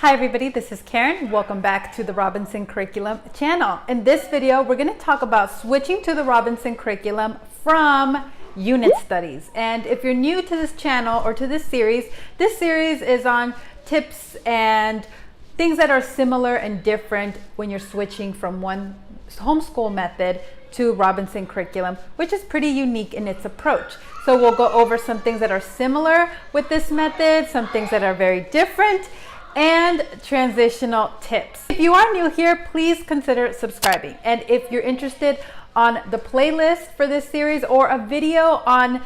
Hi everybody, this is Karen. Welcome back to the Robinson Curriculum channel. In this video, we're going to talk about switching to the Robinson Curriculum from unit studies. And if you're new to this channel or to this series is on tips and things that are similar and different when you're switching from one homeschool method to Robinson Curriculum, which is pretty unique in its approach. So we'll go over some things that are similar with this method, some things that are very different, and transitional tips. If you are new here, please consider subscribing. And if you're interested on the playlist for this series or a video on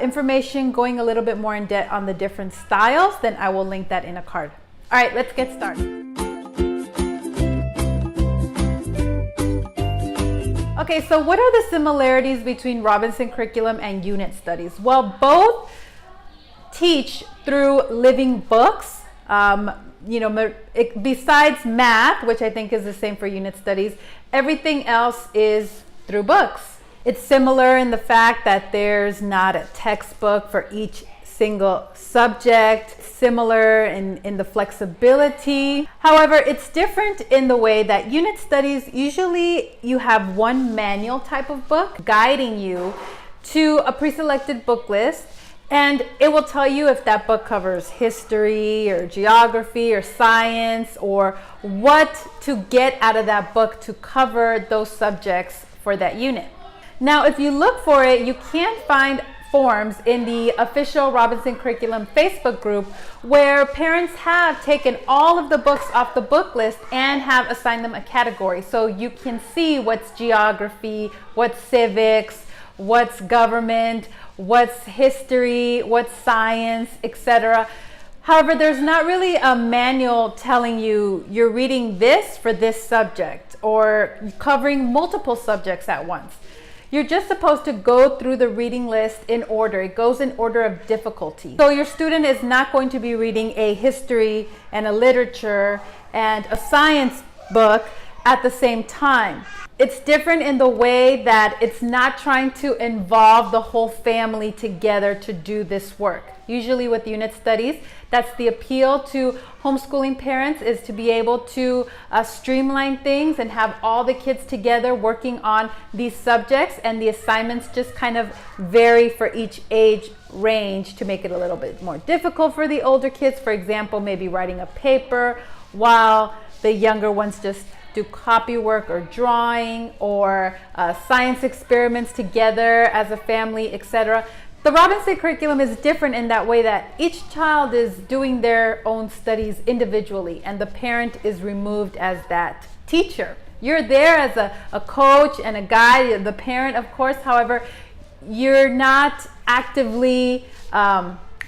information going a little bit more in depth on the different styles, then I will link that in a card. All right, let's get started. Okay, so what are the similarities between Robinson Curriculum and unit studies? Well, both teach through living books. Besides math, which I think is the same for unit studies, everything else is through books. It's similar in the fact that there's not a textbook for each single subject, similar in the flexibility. However, it's different in the way that unit studies, usually you have one manual type of book guiding you to a pre-selected book list. And it will tell you if that book covers history or geography or science or what to get out of that book to cover those subjects for that unit. Now, if you look for it, you can find forms in the official Robinson Curriculum Facebook group where parents have taken all of the books off the book list and have assigned them a category. So you can see what's geography, what's civics, what's government, what's history, what's science, etc. However, there's not really a manual telling you you're reading this for this subject or covering multiple subjects at once. You're just supposed to go through the reading list in order. It goes in order of difficulty. So your student is not going to be reading a history and a literature and a science book at the same time. It's different in the way that it's not trying to involve the whole family together to do this work. Usually with unit studies, that's the appeal to homeschooling parents, is to be able to streamline things and have all the kids together working on these subjects, and the assignments just kind of vary for each age range to make it a little bit more difficult for the older kids. For example, maybe writing a paper, while the younger ones just do copy work or drawing or science experiments together as a family, etc. The Robinson Curriculum is different in that way that each child is doing their own studies individually and the parent is removed as that teacher. You're there as a coach and a guide, the parent of course, however, you're not actively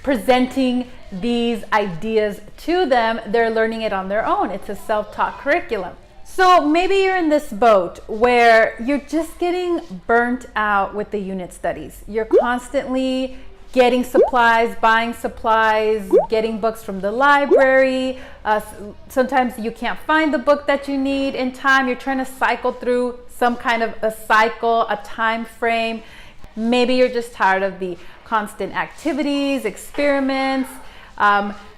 presenting these ideas to them. They're learning it on their own. It's a self-taught curriculum. So maybe you're in this boat where you're just getting burnt out with the unit studies. You're constantly getting supplies, buying supplies, getting books from the library. Sometimes you can't find the book that you need in time. You're trying to cycle through some kind of a cycle, a time frame. Maybe you're just tired of the constant activities, experiments,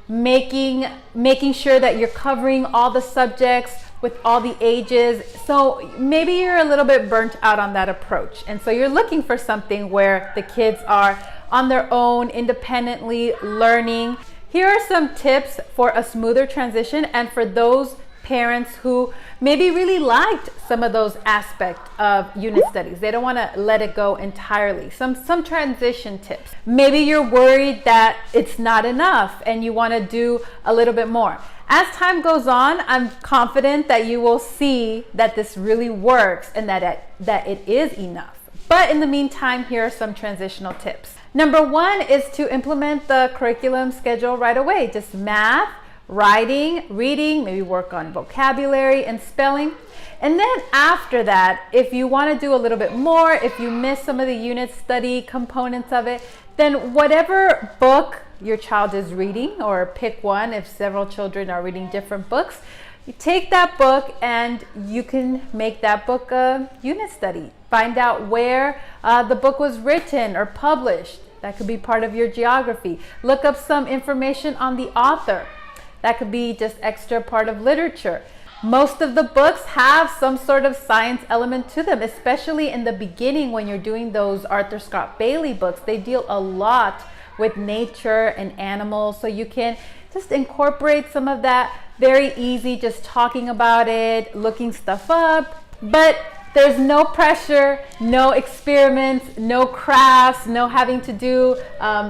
making sure that you're covering all the subjects with all the ages. So maybe you're a little bit burnt out on that approach. And so you're looking for something where the kids are on their own, independently learning. Here are some tips for a smoother transition and for those parents who maybe really liked some of those aspects of unit studies. They don't want to let it go entirely. Some transition tips. Maybe you're worried that it's not enough and you want to do a little bit more. As time goes on, I'm confident that you will see that this really works and that it is enough. But in the meantime, here are some transitional tips. Number one is to implement the curriculum schedule right away. Just math, writing, reading, maybe work on vocabulary and spelling. And then after that, if you want to do a little bit more, if you miss some of the unit study components of it, then whatever book your child is reading, or pick one if several children are reading different books, you take that book and you can make that book a unit study. Find out where the book was written or published. That could be part of your geography. Look up some information on the author. That could be just extra part of literature. Most of the books have some sort of science element to them, especially in the beginning when you're doing those Arthur Scott Bailey books. They deal a lot with nature and animals, so you can just incorporate some of that very easy, just talking about it, looking stuff up. But there's no pressure, no experiments, no crafts, no having to do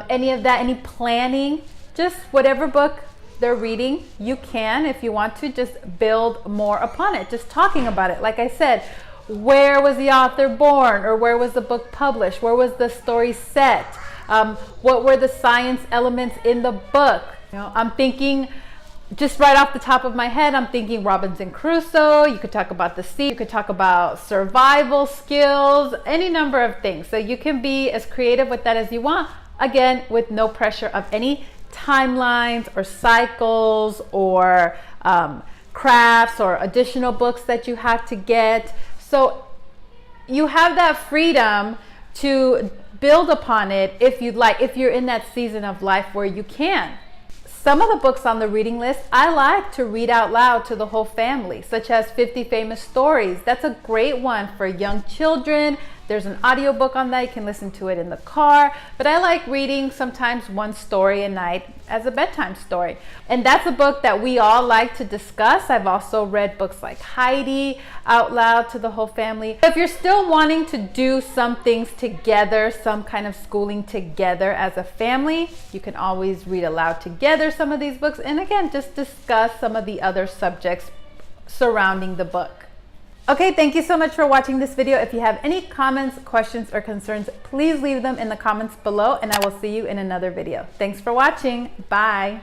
any of that, any planning. Just whatever book they're reading, you can, if you want to, just build more upon it, just talking about it. Like I said, where was the author born, or where was the book published? Where was the story set? What were the science elements in the book? You know, I'm thinking, just right off the top of my head, I'm thinking Robinson Crusoe. You could talk about the sea. You could talk about survival skills, any number of things. So you can be as creative with that as you want. Again, with no pressure of any timelines or cycles or crafts or additional books that you have to get. So you have that freedom to build upon it if you'd like, if you're in that season of life where you can. Some of the books on the reading list I like to read out loud to the whole family, such as 50 Famous Stories. That's a great one for young children. There's an audiobook on that. You can listen to it in the car. But I like reading sometimes one story a night as a bedtime story. And that's a book that we all like to discuss. I've also read books like Heidi out loud to the whole family. If you're still wanting to do some things together, some kind of schooling together as a family, you can always read aloud together some of these books. And again, just discuss some of the other subjects surrounding the book. Okay, thank you so much for watching this video. If you have any comments, questions, or concerns, please leave them in the comments below, and I will see you in another video. Thanks for watching. Bye.